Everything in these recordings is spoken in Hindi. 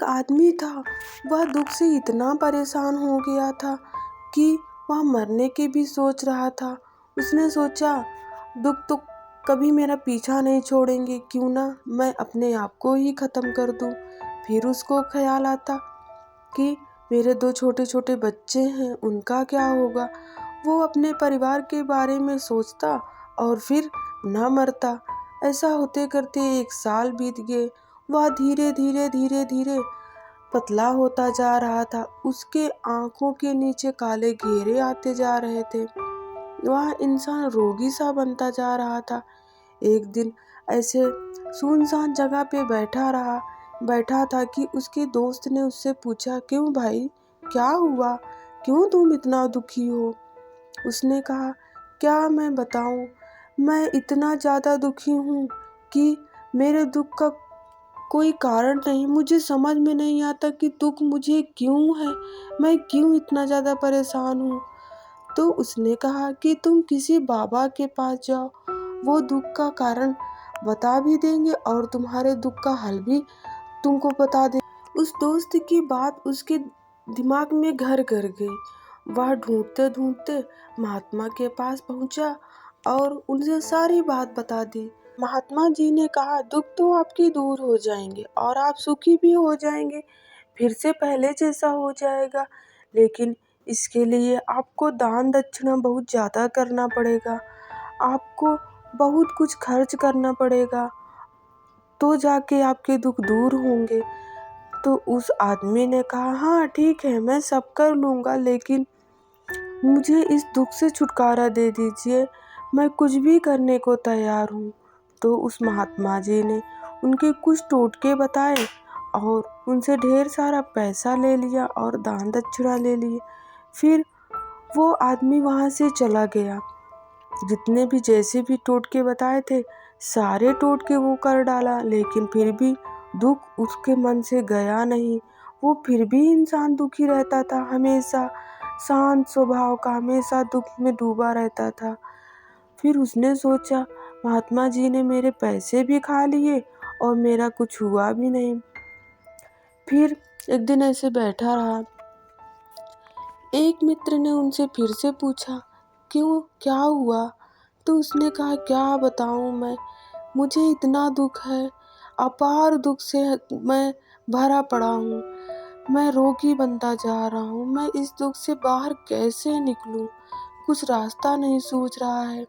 एक आदमी था, वह दुख से इतना परेशान हो गया था कि वह मरने की भी सोच रहा था। उसने सोचा, दुख तो कभी मेरा पीछा नहीं छोड़ेंगे, क्यों ना मैं अपने आप को ही ख़त्म कर दूं। फिर उसको ख्याल आता कि मेरे 2 छोटे छोटे बच्चे हैं, उनका क्या होगा। वो अपने परिवार के बारे में सोचता और फिर न मरता। ऐसा होते करते 1 साल बीत गए। वह धीरे धीरे धीरे धीरे पतला होता जा रहा था। उसके आंखों के नीचे काले घेरे आते जा रहे थे। वह इंसान रोगी सा बनता जा रहा था। एक दिन ऐसे सुनसान जगह पे बैठा था कि उसके दोस्त ने उससे पूछा, क्यों भाई, क्या हुआ, क्यों तुम इतना दुखी हो। उसने कहा, क्या मैं बताऊं, मैं इतना ज़्यादा दुखी हूँ कि मेरे दुख का कोई कारण नहीं। मुझे समझ में नहीं आता कि दुख मुझे क्यों है, मैं क्यों इतना ज़्यादा परेशान हूँ। तो उसने कहा कि तुम किसी बाबा के पास जाओ, वो दुख का कारण बता भी देंगे और तुम्हारे दुख का हल भी तुमको बता दे। उस दोस्त की बात उसके दिमाग में घर कर गई। वह ढूंढते ढूंढते महात्मा के पास पहुंचा और उनसे सारी बात बता दी। महात्मा जी ने कहा, दुख तो आपके दूर हो जाएंगे और आप सुखी भी हो जाएंगे, फिर से पहले जैसा हो जाएगा। लेकिन इसके लिए आपको दान दक्षिणा बहुत ज़्यादा करना पड़ेगा, आपको बहुत कुछ खर्च करना पड़ेगा, तो जाके आपके दुख दूर होंगे। तो उस आदमी ने कहा, हाँ ठीक है, मैं सब कर लूँगा, लेकिन मुझे इस दुख से छुटकारा दे दीजिए, मैं कुछ भी करने को तैयार हूँ। तो उस महात्मा जी ने उनके कुछ टोटके बताए और उनसे ढेर सारा पैसा ले लिया और दान दक्षिणा ले लिए। फिर वो आदमी वहाँ से चला गया। जितने भी जैसे भी टोटके बताए थे, सारे टोटके वो कर डाला, लेकिन फिर भी दुख उसके मन से गया नहीं। वो फिर भी इंसान दुखी रहता था, हमेशा शांत स्वभाव का, हमेशा दुख में डूबा रहता था। फिर उसने सोचा, महात्मा जी ने मेरे पैसे भी खा लिए और मेरा कुछ हुआ भी नहीं। फिर एक दिन ऐसे बैठा रहा। एक मित्र ने उनसे फिर से पूछा, क्यों, क्या हुआ। तो उसने कहा, क्या बताऊं मैं, मुझे इतना दुख है, अपार दुख से मैं भरा पड़ा हूँ। मैं रोगी बनता जा रहा हूँ, मैं इस दुख से बाहर कैसे निकलूं, कुछ रास्ता नहीं सूझ रहा है।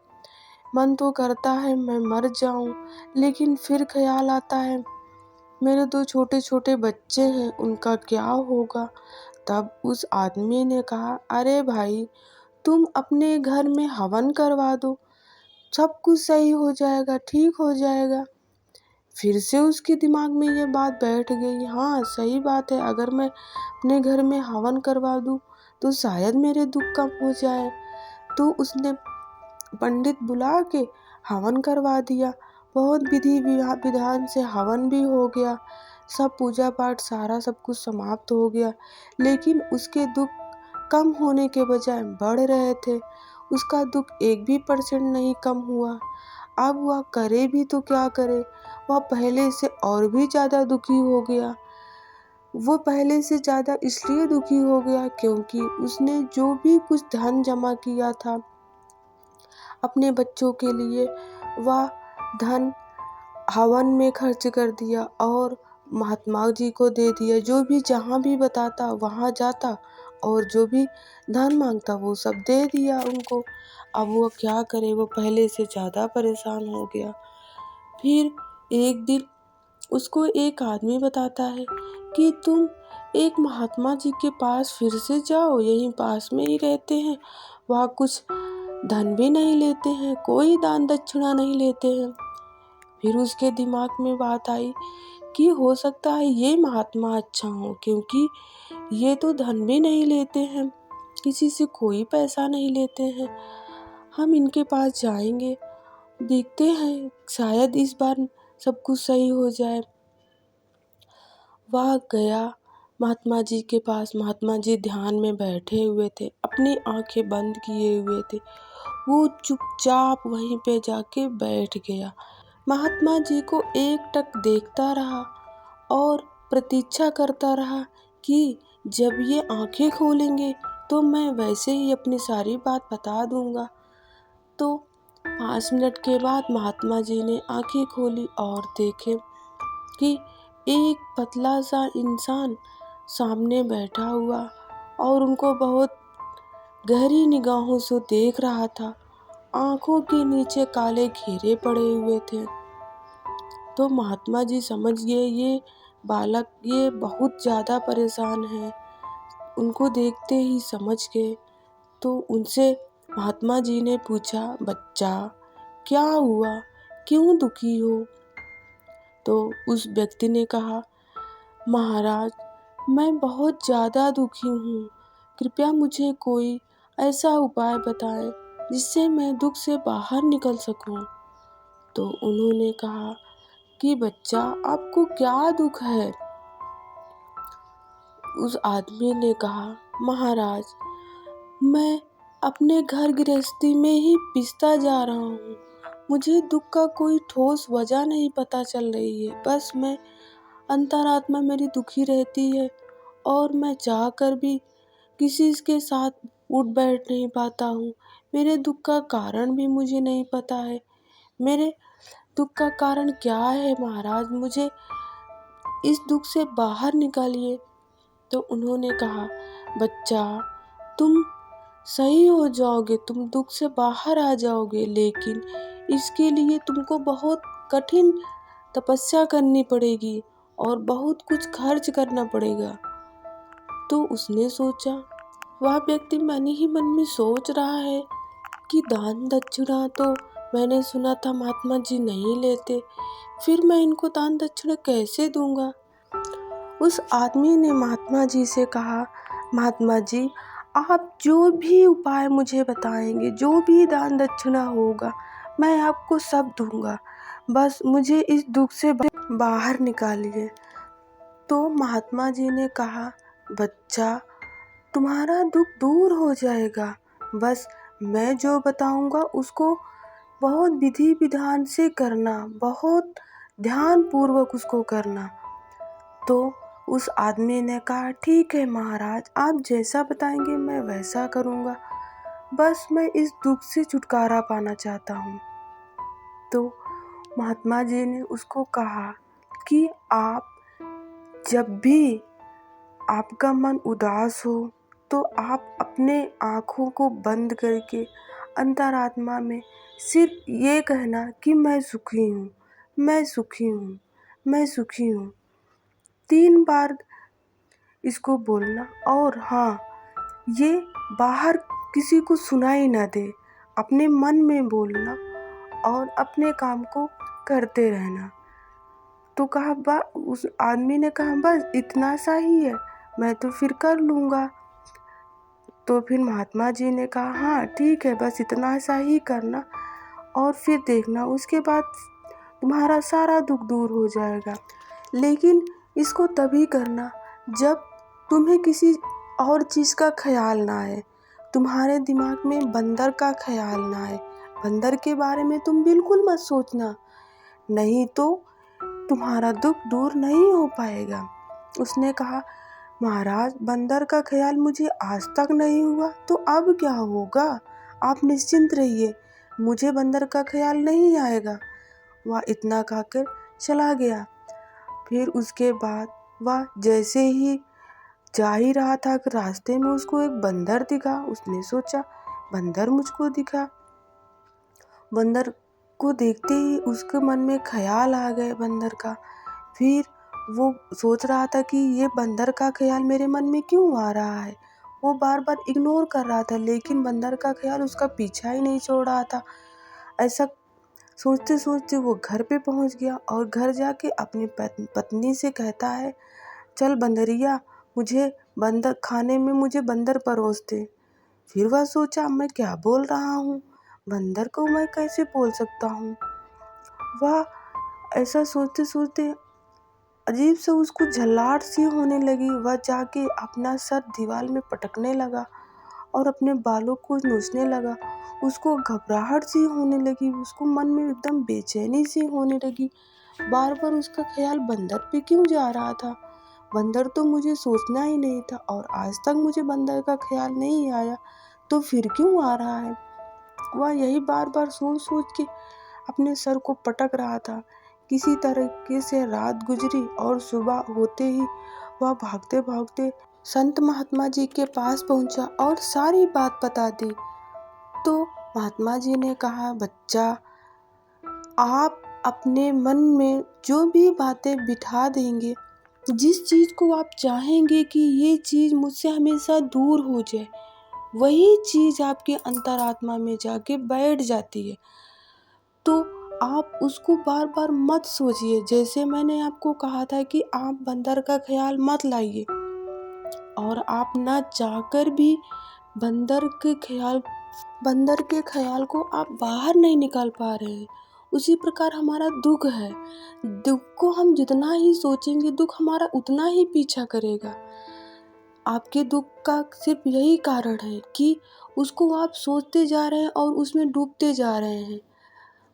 मन तो करता है मैं मर जाऊं, लेकिन फिर ख्याल आता है मेरे 2 छोटे छोटे बच्चे हैं, उनका क्या होगा। तब उस आदमी ने कहा, अरे भाई, तुम अपने घर में हवन करवा दो, सब कुछ सही हो जाएगा, ठीक हो जाएगा। फिर से उसके दिमाग में ये बात बैठ गई, हाँ सही बात है, अगर मैं अपने घर में हवन करवा दूँ तो शायद मेरे दुख कम हो जाए। तो उसने पंडित बुला के हवन करवा दिया। बहुत विधि विधान से हवन भी हो गया, सब पूजा पाठ सारा सब कुछ समाप्त हो गया, लेकिन उसके दुख कम होने के बजाय बढ़ रहे थे। उसका दुख 1 भी % नहीं कम हुआ। अब वह करे भी तो क्या करे, वह पहले से और भी ज़्यादा दुखी हो गया। वो पहले से ज़्यादा इसलिए दुखी हो गया क्योंकि उसने जो भी कुछ धन जमा किया था अपने बच्चों के लिए, वह धन हवन में खर्च कर दिया और महात्मा जी को दे दिया। जो भी जहाँ भी बताता वहाँ जाता और जो भी धन मांगता वो सब दे दिया उनको। अब वो क्या करे, वो पहले से ज़्यादा परेशान हो गया। फिर एक दिन उसको एक आदमी बताता है कि तुम एक महात्मा जी के पास फिर से जाओ, यहीं पास में ही रहते हैं, वहाँ कुछ धन भी नहीं लेते हैं, कोई दान दक्षिणा नहीं लेते हैं। फिर उसके दिमाग में बात आई कि हो सकता है ये महात्मा अच्छा हो, क्योंकि ये तो धन भी नहीं लेते हैं, किसी से कोई पैसा नहीं लेते हैं। हम इनके पास जाएंगे, देखते हैं, शायद इस बार सब कुछ सही हो जाए। वह गया महात्मा जी के पास। महात्मा जी ध्यान में बैठे हुए थे, अपनी आंखें बंद किए हुए थे। वो चुपचाप वहीं पे जाके बैठ गया। महात्मा जी को एकटक देखता रहा और प्रतीक्षा करता रहा कि जब ये आंखें खोलेंगे तो मैं वैसे ही अपनी सारी बात बता दूंगा। तो 5 मिनट के बाद महात्मा जी ने आंखें खोली और देखे कि एक पतला सा इंसान सामने बैठा हुआ और उनको बहुत गहरी निगाहों से देख रहा था। आंखों के नीचे काले घेरे पड़े हुए थे। तो महात्मा जी समझ गए ये बालक ये बहुत ज़्यादा परेशान है। उनको देखते ही समझ गए। तो उनसे महात्मा जी ने पूछा, बच्चा क्या हुआ, क्यों दुखी हो? तो उस व्यक्ति ने कहा, महाराज मैं बहुत ज़्यादा दुखी हूँ, कृपया मुझे कोई ऐसा उपाय बताएं जिससे मैं दुख से बाहर निकल सकूं। तो उन्होंने कहा कि बच्चा आपको क्या दुख है? उस आदमी ने कहा, महाराज मैं अपने घर गृहस्थी में ही पिसता जा रहा हूँ। मुझे दुख का कोई ठोस वजह नहीं पता चल रही है। बस मैं अंतरात्मा मेरी दुखी रहती है और मैं चाह कर भी किसी के साथ उठ बैठ नहीं पाता हूँ। मेरे दुख का कारण भी मुझे नहीं पता है। मेरे दुख का कारण क्या है महाराज? मुझे इस दुख से बाहर निकालिए। तो उन्होंने कहा, बच्चा तुम सही हो जाओगे, तुम दुख से बाहर आ जाओगे, लेकिन इसके लिए तुमको बहुत कठिन तपस्या करनी पड़ेगी और बहुत कुछ खर्च करना पड़ेगा। तो उसने सोचा, वह व्यक्ति मन ही मन में सोच रहा है कि दान दक्षिणा तो मैंने सुना था महात्मा जी नहीं लेते, फिर मैं इनको दान दक्षिणा कैसे दूंगा? उस आदमी ने महात्मा जी से कहा, महात्मा जी आप जो भी उपाय मुझे बताएंगे, जो भी दान दक्षिणा होगा, मैं आपको सब दूंगा, बस मुझे इस दुख से बाहर निकालिए। तो महात्मा जी ने कहा, बच्चा तुम्हारा दुख दूर हो जाएगा, बस मैं जो बताऊंगा उसको बहुत विधि विधान से करना, बहुत ध्यान पूर्वक उसको करना। तो उस आदमी ने कहा, ठीक है महाराज, आप जैसा बताएंगे मैं वैसा करूँगा, बस मैं इस दुख से छुटकारा पाना चाहता हूँ। तो महात्मा जी ने उसको कहा कि आप जब भी आपका मन उदास हो तो आप अपने आँखों को बंद करके अंतरात्मा में सिर्फ ये कहना कि मैं सुखी हूँ, मैं सुखी हूँ, मैं सुखी हूँ। 3 बार इसको बोलना और हाँ, ये बाहर किसी को सुनाई ना दे, अपने मन में बोलना और अपने काम को करते रहना। तो कहा उस आदमी ने कहा, बस इतना सा ही है, मैं तो फिर कर लूँगा। तो फिर महात्मा जी ने कहा, हाँ ठीक है, बस इतना सा ही करना और फिर देखना, उसके बाद तुम्हारा सारा दुख दूर हो जाएगा। लेकिन इसको तभी करना जब तुम्हें किसी और चीज़ का ख्याल ना आए, तुम्हारे दिमाग में बंदर का ख्याल ना आए। बंदर के बारे में तुम बिल्कुल मत सोचना, नहीं तो तुम्हारा दुख दूर नहीं हो पाएगा। उसने कहा, महाराज बंदर का ख्याल मुझे आज तक नहीं हुआ, तो अब क्या होगा? आप निश्चिंत रहिए, मुझे बंदर का ख्याल नहीं आएगा। वह इतना कहकर चला गया। फिर उसके बाद वह जैसे ही जा ही रहा था कि रास्ते में उसको एक बंदर दिखा। उसने सोचा, बंदर मुझको दिखा। बंदर को देखते ही उसके मन में ख्याल आ गए बंदर का। फिर वो सोच रहा था कि ये बंदर का ख्याल मेरे मन में क्यों आ रहा है। वो बार बार इग्नोर कर रहा था, लेकिन बंदर का ख्याल उसका पीछा ही नहीं छोड़ रहा था। ऐसा सोचते सोचते वो घर पे पहुंच गया और घर जाके अपनी पत्नी से कहता है, चल बंदरिया, मुझे बंदर खाने में मुझे बंदर परोस दे। फिर वह सोचा, मैं क्या बोल रहा हूँ, बंदर को मैं कैसे बोल सकता हूँ। वह ऐसा सोचते सोचते अजीब से उसको झल्लाहट सी होने लगी। वह जाके अपना सर दीवार में पटकने लगा और अपने बालों को नोचने लगा। उसको घबराहट सी होने लगी, उसको मन में एकदम बेचैनी सी होने लगी। बार बार उसका ख्याल बंदर पे क्यों जा रहा था। बंदर तो मुझे सोचना ही नहीं था और आज तक मुझे बंदर का ख्याल नहीं आया, तो फिर क्यों आ रहा है? वह यही बार बार सोच सोच के अपने सर को पटक रहा था। किसी तरीके से रात गुजरी और सुबह होते ही वह भागते भागते संत महात्मा जी के पास पहुंचा और सारी बात बता दी। तो महात्मा जी ने कहा, बच्चा, आप अपने मन में जो भी बातें बिठा देंगे, जिस चीज़ को आप चाहेंगे कि ये चीज़ मुझसे हमेशा दूर हो जाए, वही चीज़ आपके अंतरात्मा में जाके बैठ जाती है। तो आप उसको बार बार मत सोचिए। जैसे मैंने आपको कहा था कि आप बंदर का ख्याल मत लाइए, और आप ना चाहकर भी बंदर के ख्याल को आप बाहर नहीं निकाल पा रहे हैं। उसी प्रकार हमारा दुख है। दुख को हम जितना ही सोचेंगे, दुख हमारा उतना ही पीछा करेगा। आपके दुख का सिर्फ यही कारण है कि उसको आप सोचते जा रहे हैं और उसमें डूबते जा रहे हैं।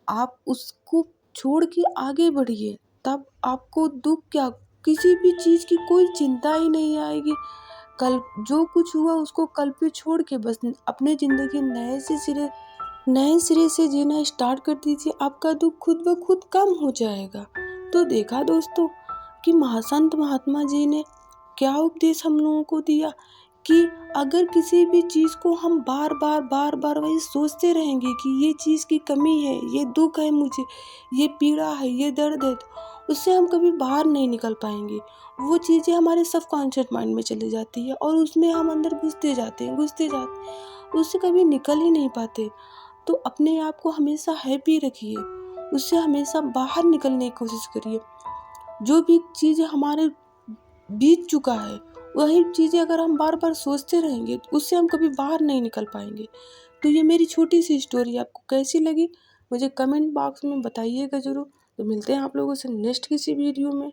आप उसको छोड़ के आगे बढ़िए, तब आपको दुख क्या, किसी भी चीज़ की कोई चिंता ही नहीं आएगी। कल जो कुछ हुआ उसको कल पे छोड़ के बस अपनी ज़िंदगी नए सिरे से जीना स्टार्ट कर दीजिए। आपका दुख खुद ब खुद कम हो जाएगा। तो देखा दोस्तों कि महासंत महात्मा जी ने क्या उपदेश हम लोगों को दिया कि अगर किसी भी चीज़ को हम बार बार वही सोचते रहेंगे कि ये चीज़ की कमी है, ये दुख है मुझे, ये पीड़ा है, ये दर्द है, तो उससे हम कभी बाहर नहीं निकल पाएंगे। वो चीज़ें हमारे सबकॉन्शियस माइंड में चली जाती है और उसमें हम अंदर घुसते जाते हैं, उससे कभी निकल ही नहीं पाते। तो अपने आप को हमेशा हैप्पी रखिए, उससे हमेशा बाहर निकलने की कोशिश करिए। जो भी चीज़ें हमारे बीत चुका है, वही चीज़ें अगर हम बार बार सोचते रहेंगे तो उससे हम कभी बाहर नहीं निकल पाएंगे। तो ये मेरी छोटी सी स्टोरी आपको कैसी लगी, मुझे कमेंट बॉक्स में बताइएगा ज़रूर। तो मिलते हैं आप लोगों से नेक्स्ट किसी वीडियो में।